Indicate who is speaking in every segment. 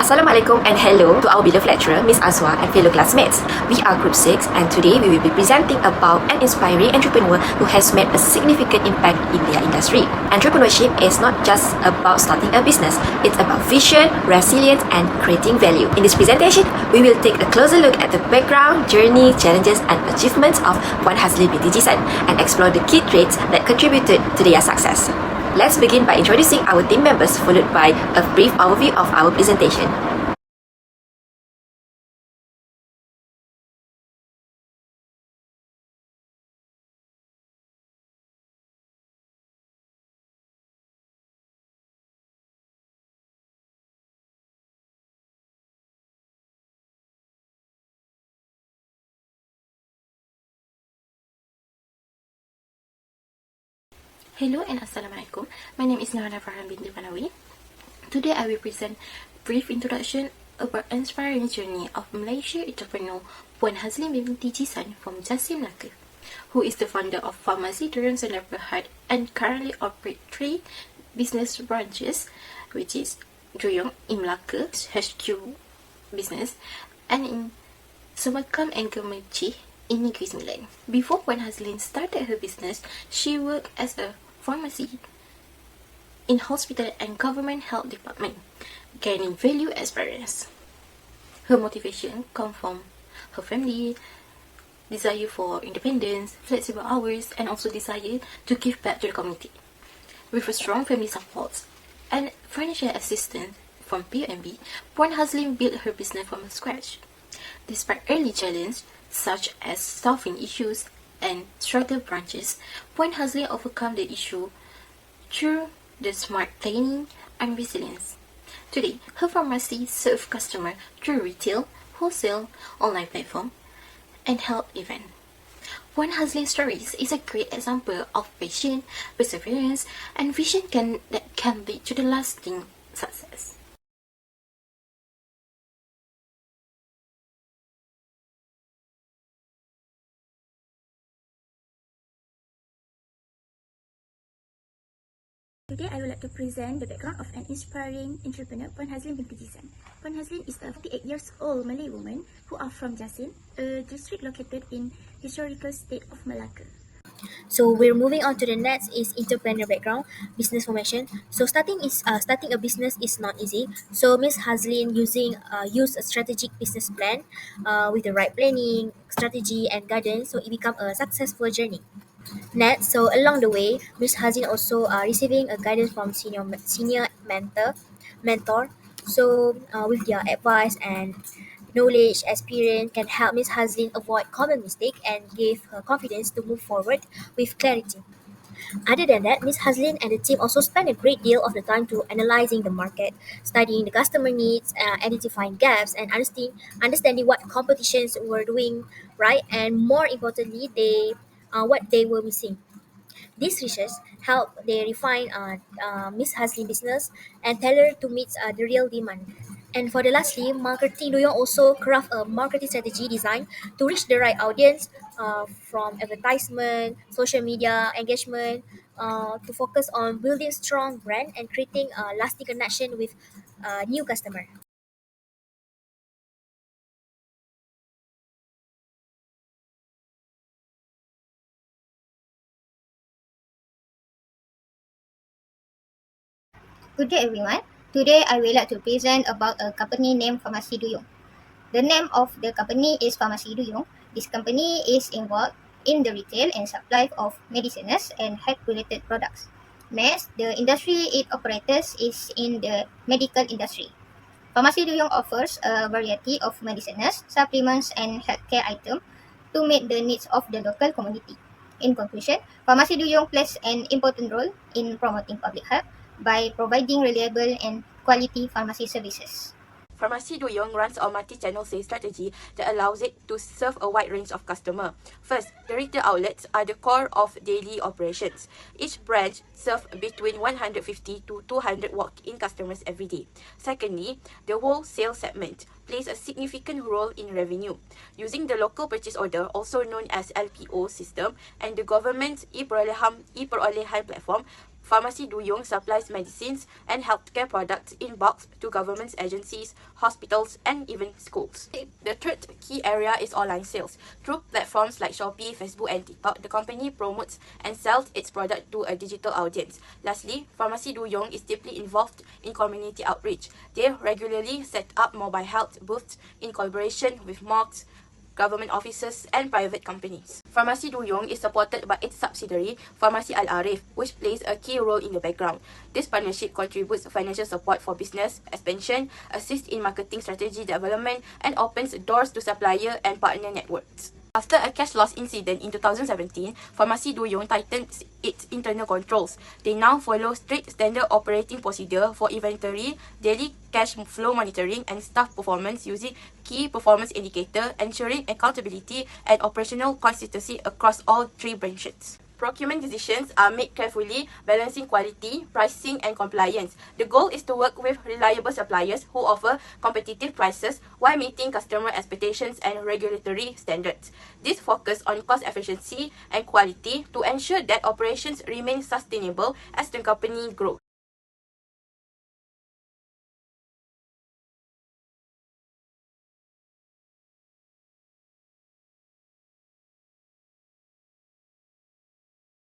Speaker 1: Assalamualaikum and hello to our beloved lecturer, Miss Azwa, and fellow classmates. We are Group 6 and today we will be presenting about an inspiring entrepreneur who has made a significant impact in their industry. Entrepreneurship is not just about starting a business, it's about vision, resilience and creating value. In this presentation, we will take a closer look at the background, journey, challenges and achievements of Puan Hazlin binti Jisan and explore the key traits that contributed to their success. Let's begin by introducing our team members, followed by a brief overview of our presentation.
Speaker 2: Hello and Assalamualaikum. My name is Nahana Farhan binti Panawi. Today I will present brief introduction about inspiring journey of Malaysia entrepreneur Puan Hazlin binti Jisan from Jasim, Melaka, who is the founder of Pharmacy Durian Sdn Bhd and currently operate 3 business branches, which is Durian in Melaka HQ business and in Semakam and Gemechi in Negeri Sembilan. Before Puan Hazlin started her business, she worked as a pharmacy in hospital and government health department, gaining value experience. Her motivation comes from her family, desire for independence, flexible hours, and also desire to give back to the community. With a strong family support and financial assistance from PMB, Puan Hazlin built her business from scratch. Despite early challenges such as staffing issues and struggle branches, Puan Hazlin overcome the issue through the smart planning and resilience. Today, her pharmacy serves customers through retail, wholesale, online platform, and health event. Puan Hazlin's stories is a great example of passion, perseverance, and vision that can lead to the lasting success.
Speaker 3: Today, I would like to present the background of an inspiring entrepreneur, Puan Hazlin binti Jisan. Puan Hazlin is a 48 years old Malay woman who are from Jasim, a district located in historical state of Melaka.
Speaker 4: So we're moving on to the next is entrepreneur background, business formation. So starting a business is not easy. So Miss Hazlin used a strategic business plan with the right planning, strategy and guidance. So it become a successful journey. Next, so along the way, Miss Hazin also receiving a guidance from senior mentor. So with their advice and knowledge, experience can help Miss Hazin avoid common mistake and give her confidence to move forward with clarity. Other than that, Miss Hazlin and the team also spend a great deal of the time to analyzing the market, studying the customer needs, identifying gaps, and understanding what competitions were doing right, and more importantly, what they were missing. This research helped they refine Miss Hazlin business and tailor to meet the real demand. And for the lastly, marketing Doyong also craft a marketing strategy designed to reach the right audience from advertisement, social media engagement, to focus on building strong brand and creating a lasting connection with new customer.
Speaker 5: Good day everyone. Today I would like to present about a company named Pharmacy Duyung. The name of the company is Pharmacy Duyung. This company is involved in the retail and supply of medicines and health-related products. Next, the industry it operates is in the medical industry. Pharmacy Duyung offers a variety of medicines, supplements, and healthcare items to meet the needs of the local community. In conclusion, Pharmacy Duyung plays an important role in promoting public health by providing reliable and quality pharmacy services.
Speaker 6: Pharmacy Duyung runs a multi-channel sales strategy that allows it to serve a wide range of customers. First, the retail outlets are the core of daily operations. Each branch serves between 150 to 200 walk-in customers every day. Secondly, the wholesale segment plays a significant role in revenue. Using the local purchase order, also known as LPO system, and the government's e-perolehan platform, Pharmacy Duyung supplies medicines and healthcare products in bulk to government agencies, hospitals, and even schools. The third key area is online sales. Through platforms like Shopee, Facebook, and TikTok, the company promotes and sells its product to a digital audience. Lastly, Pharmacy Duyung is deeply involved in community outreach. They regularly set up mobile health booths in collaboration with mosques, government offices, and private companies. Pharmacy Duyung is supported by its subsidiary, Pharmacy Al-Arif, which plays a key role in the background. This partnership contributes financial support for business expansion, assists in marketing strategy development, and opens doors to supplier and partner networks. After a cash loss incident in 2017, Pharmacy Duyung tightened its internal controls. They now follow strict standard operating procedure for inventory, daily cash flow monitoring, and staff performance using key performance indicator, ensuring accountability and operational consistency across all three branches. Procurement decisions are made carefully, balancing quality, pricing, and compliance. The goal is to work with reliable suppliers who offer competitive prices while meeting customer expectations and regulatory standards. This focus on cost efficiency and quality to ensure that operations remain sustainable as the company grows.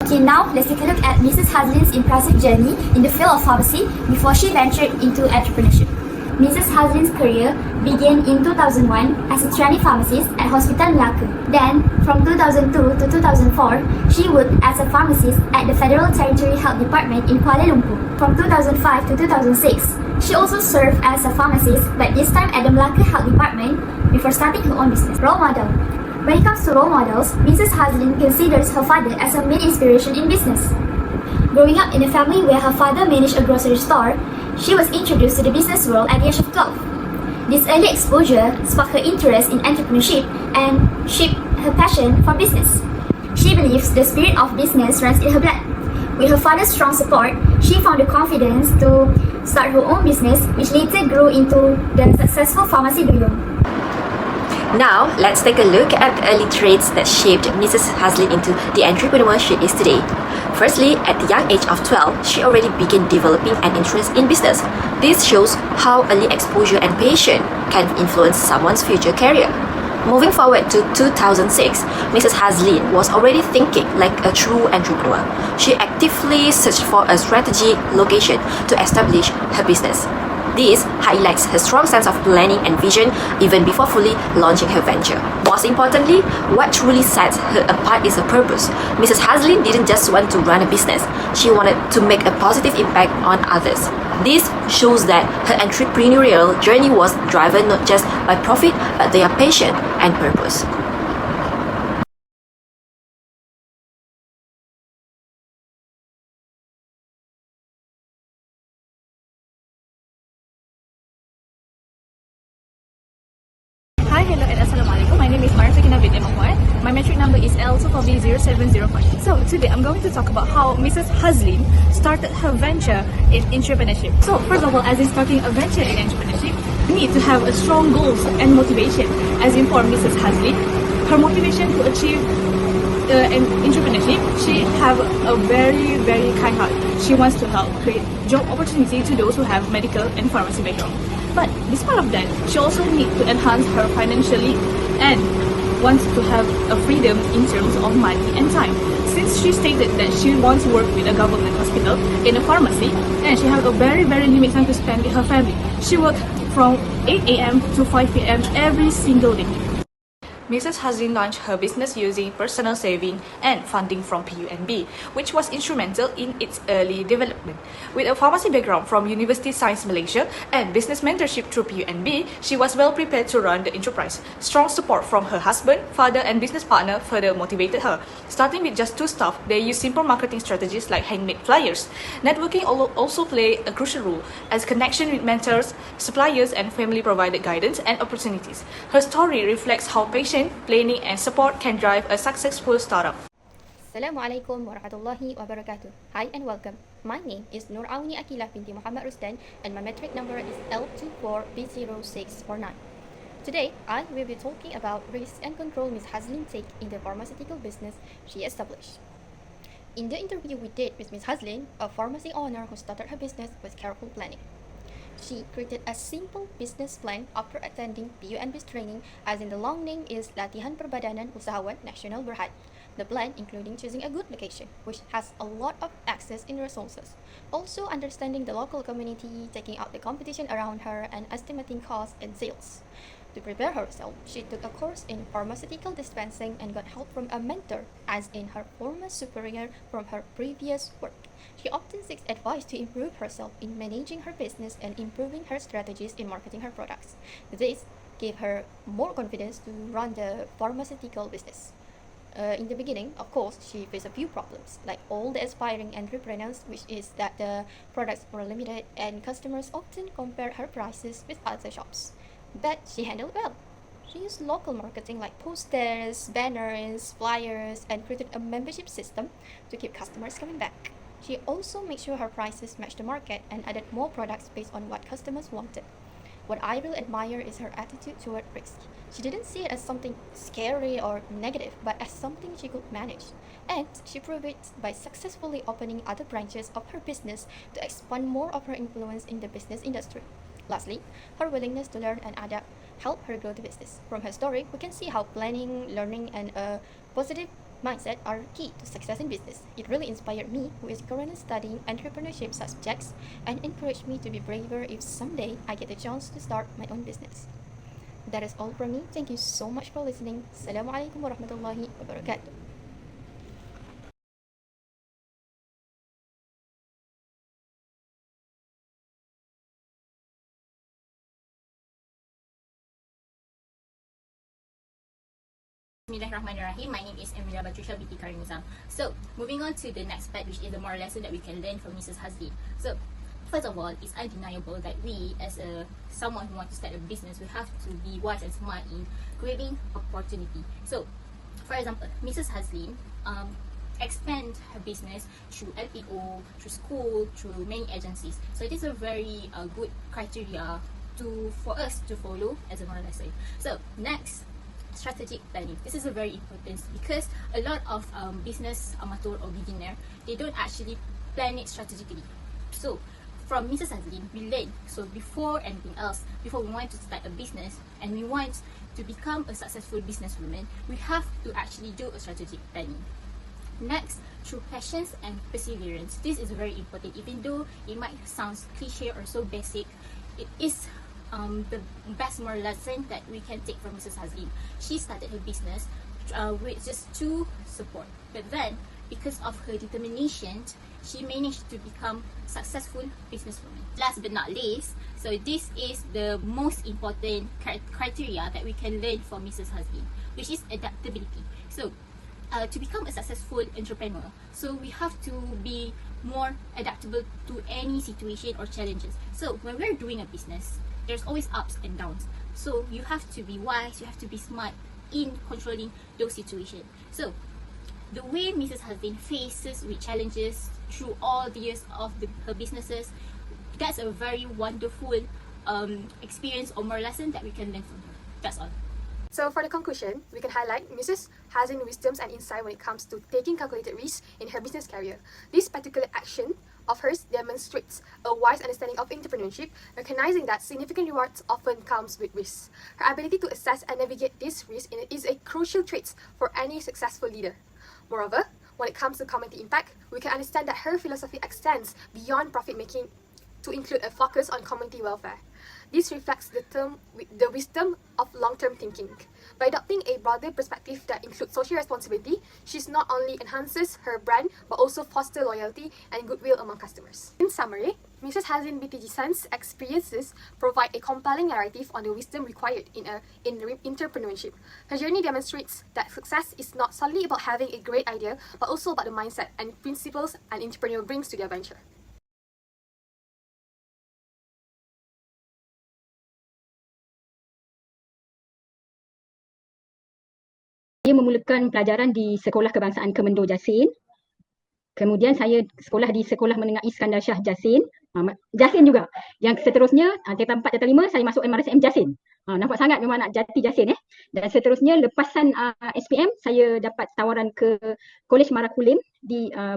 Speaker 3: Okay, now let's take a look at Mrs. Hazlin's impressive journey in the field of pharmacy before she ventured into entrepreneurship. Mrs. Hazlin's career began in 2001 as a trainee pharmacist at Hospital Melaka. Then, from 2002 to 2004, she worked as a pharmacist at the Federal Territory Health Department in Kuala Lumpur. From 2005 to 2006, she also served as a pharmacist, but this time at the Melaka Health Department before starting her own business. Role model. When it comes to role models, Mrs. Hazlin considers her father as her main inspiration in business. Growing up in a family where her father managed a grocery store, she was introduced to the business world at the age of 12. This early exposure sparked her interest in entrepreneurship and shaped her passion for business. She believes the spirit of business runs in her blood. With her father's strong support, she found the confidence to start her own business, which later grew into the successful Pharmacy Duyung.
Speaker 1: Now, let's take a look at the early traits that shaped Mrs. Hazlin into the entrepreneur she is today. Firstly, at the young age of 12, she already began developing an interest in business. This shows how early exposure and passion can influence someone's future career. Moving forward to 2006, Mrs. Hazlin was already thinking like a true entrepreneur. She actively searched for a strategic location to establish her business. This highlights her strong sense of planning and vision even before fully launching her venture. Most importantly, what truly sets her apart is her purpose. Mrs. Hazlin didn't just want to run a business, she wanted to make a positive impact on others. This shows that her entrepreneurial journey was driven not just by profit but their passion and purpose.
Speaker 7: Hi, hello, and assalamualaikum. My name is Marfakina bin Imamwar. My metric number is L2400705. So today I'm going to talk about how Mrs. Hazlin started her venture in entrepreneurship. So first of all, as in starting a venture in entrepreneurship, you need to have a strong goals and motivation. As in for Mrs. Hazlin, her motivation to achieve in entrepreneurship, she have a very, very kind heart. She wants to help create job opportunity to those who have medical and pharmacy background. But despite of that, she also needs to enhance her financially and wants to have a freedom in terms of money and time. Since she stated that she wants to work with a government hospital in a pharmacy, and she has a very, very limited time to spend with her family. She works from 8 a.m. to 5 p.m. every single day. Mrs. Hazlin launched her business using personal saving and funding from PUNB, which was instrumental in its early development. With a pharmacy background from University Science Malaysia and business mentorship through PUNB, she was well prepared to run the enterprise. Strong support from her husband, father, and business partner further motivated her. Starting with just 2 staff, they used simple marketing strategies like handmade flyers. Networking also played a crucial role, as connection with mentors, suppliers, and family provided guidance and opportunities. Her story reflects how patient, planning, and support can drive a successful startup.
Speaker 8: Assalamualaikum warahmatullahi wabarakatuh. Hi and welcome. My name is Nur Auni Akilah binti Muhammad Rustan and my metric number is L24B0649. Today, I will be talking about risk and control Ms. Hazlin take in the pharmaceutical business she established. In the interview we did with Ms. Haslin, a pharmacy owner who started her business with careful planning. She created a simple business plan after attending PUNB's training, as in the long name is Latihan Perbadanan Usahawan Nasional Berhad. The plan including choosing a good location, which has a lot of access in resources. Also understanding the local community, taking out the competition around her, and estimating costs and sales. To prepare herself, she took a course in pharmaceutical dispensing and got help from a mentor, as in her former superior from her previous work. She often seeks advice to improve herself in managing her business and improving her strategies in marketing her products. This gave her more confidence to run the pharmaceutical business. In the beginning, of course, she faced a few problems, like all the aspiring entrepreneurs, which is that the products were limited and customers often compare her prices with other shops. But she handled well. She used local marketing like posters, banners, flyers, and created a membership system to keep customers coming back. She also made sure her prices matched the market and added more products based on what customers wanted. What I really admire is her attitude toward risk. She didn't see it as something scary or negative, but as something she could manage. And she proved it by successfully opening other branches of her business to expand more of her influence in the business industry. Lastly, her willingness to learn and adapt helped her grow the business. From her story, we can see how planning, learning, and a positive mindset are key to success in business. It really inspired me, who is currently studying entrepreneurship subjects, and encouraged me to be braver if someday I get the chance to start my own business. That is all from me. Thank you so much for listening. Assalamualaikum warahmatullahi wabarakatuh.
Speaker 9: Bismillahirrahmanirrahim. My name is Emilia Batrisha binti Karimuzam. So, moving on to the next part, which is the moral lesson that we can learn from Mrs. Haslin. So, first of all, it's undeniable that we, as someone who wants to start a business, we have to be wise and smart in grabbing opportunity. So, for example, Mrs. Haslin expand her business through LPO, through school, through many agencies. So, it is a very good criteria for us to follow as a moral lesson. So, next, strategic planning. This is a very important because a lot of business amateur or beginner, they don't actually plan it strategically. So from Mrs. Haslin, we learn. So before anything else, before we want to start a business and we want to become a successful businesswoman, we have to actually do a strategic planning. Next, through passions and perseverance. This is very important. Even though it might sound cliche or so basic, it is the best moral lesson that we can take from Mrs. Haslin. She started her business with just 2 support, but then because of her determination, she managed to become successful businesswoman. Last but not least, so this is the most important criteria that we can learn from Mrs. Haslin, which is adaptability. So to become a successful entrepreneur, so we have to be more adaptable to any situation or challenges. So when we're doing a business, there's always ups and downs. So you have to be wise, you have to be smart in controlling those situations. So the way Mrs. Haslin faces with challenges through all the years of her businesses, that's a very wonderful experience or moral lesson that we can learn from her. That's all.
Speaker 10: So for the conclusion, we can highlight Mrs. Haslin's wisdoms and insight when it comes to taking calculated risks in her business career. This particular action of hers demonstrates a wise understanding of entrepreneurship, recognizing that significant rewards often comes with risks. Her ability to assess and navigate these risks is a crucial trait for any successful leader. Moreover, when it comes to community impact, we can understand that her philosophy extends beyond profit making to include a focus on community welfare. This reflects the wisdom of long-term thinking. By adopting a broader perspective that includes social responsibility, she not only enhances her brand but also fosters loyalty and goodwill among customers. In summary, Mrs. Haslin BTG San's experiences provide a compelling narrative on the wisdom required in entrepreneurship. Her journey demonstrates that success is not solely about having a great idea, but also about the mindset and principles an entrepreneur brings to their venture.
Speaker 11: Saya memulakan pelajaran di Sekolah Kebangsaan Kemendo Jasin. Kemudian saya sekolah di Sekolah Menengah Iskandar Shah Jasin. Jasin juga. Yang seterusnya, tingkatan 4 dan 5 saya masuk MRSM Jasin. Nampak sangat memang nak jati Jasin. Dan seterusnya lepasan SPM, saya dapat tawaran ke Kolej Marakulim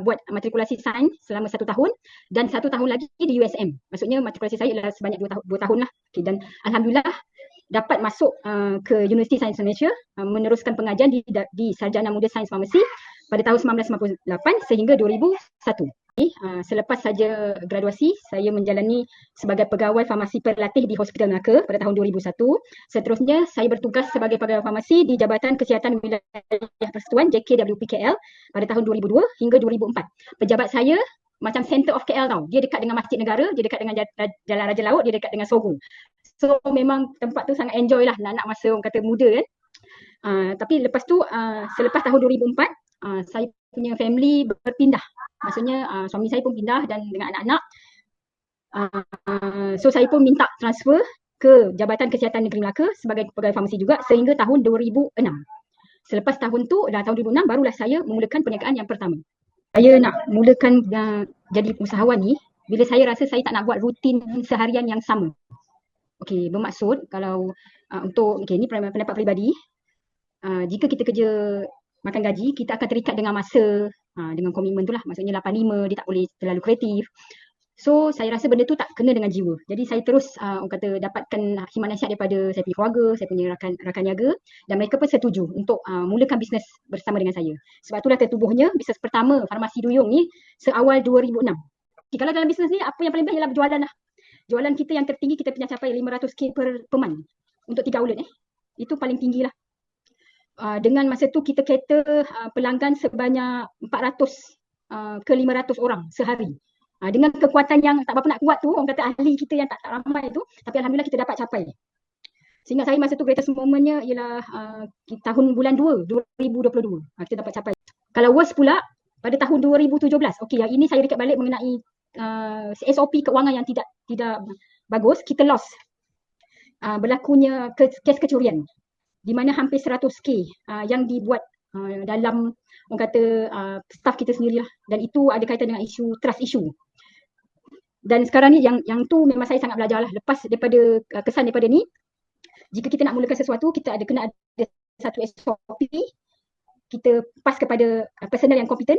Speaker 11: buat matrikulasi sains selama 1 tahun dan 1 tahun lagi di USM. Maksudnya matrikulasi saya ialah sebanyak 2 tahun lah. Okay, dan Alhamdulillah dapat masuk ke Universiti Sains Malaysia, meneruskan pengajian di Sarjana Muda Sains Farmasi pada tahun 1998 sehingga 2001. Selepas saja graduasi, saya menjalani sebagai pegawai farmasi perlatih di Hospital Melaka pada tahun 2001. Seterusnya, saya bertugas sebagai pegawai farmasi di Jabatan Kesihatan Wilayah Persekutuan JKWPKL pada tahun 2002 hingga 2004. Pejabat saya macam center of KL tau. Dia dekat dengan Masjid Negara, dia dekat dengan Jalan Raja Laut, dia dekat dengan Sogo. So memang tempat tu sangat enjoy lah nak masa orang kata muda kan. Tapi lepas tu selepas tahun 2004 saya punya family berpindah. Maksudnya suami saya pun pindah dan dengan anak-anak. So saya pun minta transfer ke Jabatan Kesihatan Negeri Melaka sebagai pegawai farmasi juga sehingga tahun 2006. Selepas tahun tu, tahun 2006 barulah saya memulakan perniagaan yang pertama. Saya nak mulakan jadi usahawan ni bila saya rasa saya tak nak buat rutin seharian yang sama. Okey, bermaksud kalau ni pendapat peribadi, jika kita kerja makan gaji, kita akan terikat dengan masa, dengan komitmen tu lah. Maksudnya 8-5, dia tak boleh terlalu kreatif. So, saya rasa benda tu tak kena dengan jiwa. Jadi, saya terus dapatkan khidmat nasihat daripada saya punya keluarga, saya punya rakan niaga dan mereka pun setuju untuk mulakan bisnes bersama dengan saya. Sebab itulah tertubuhnya bisnes pertama Farmasi Duyung ni seawal 2006. Okay, kalau dalam bisnes ni, apa yang paling best ialah berjualan lah. Jualan kita yang tertinggi kita pernah capai 500k per month untuk 3 outlet Itu paling tinggi lah. Dengan masa tu kita cater pelanggan sebanyak 400 ke 500 orang sehari. Dengan kekuatan yang tak berapa nak kuat tu, orang kata ahli kita yang tak ramai tu, tapi Alhamdulillah kita dapat capai. Sehingga saya masa tu greatest moment-nya ialah tahun bulan 2, 2022. Kita dapat capai. Kalau worst pula, pada tahun 2017, okey, yang ini saya rekap balik mengenai SOP keuangan yang tidak bagus, kita lost. Berlakunya kes kecurian di mana hampir 100k yang dibuat dalam orang kata staff kita sendirilah, dan itu ada kaitan dengan isu trust issue. Dan sekarang ni yang tu memang saya sangat belajar lah. Lepas daripada kesan daripada ni, jika kita nak mulakan sesuatu, kita kena ada satu SOP, kita pas kepada personal yang kompeten,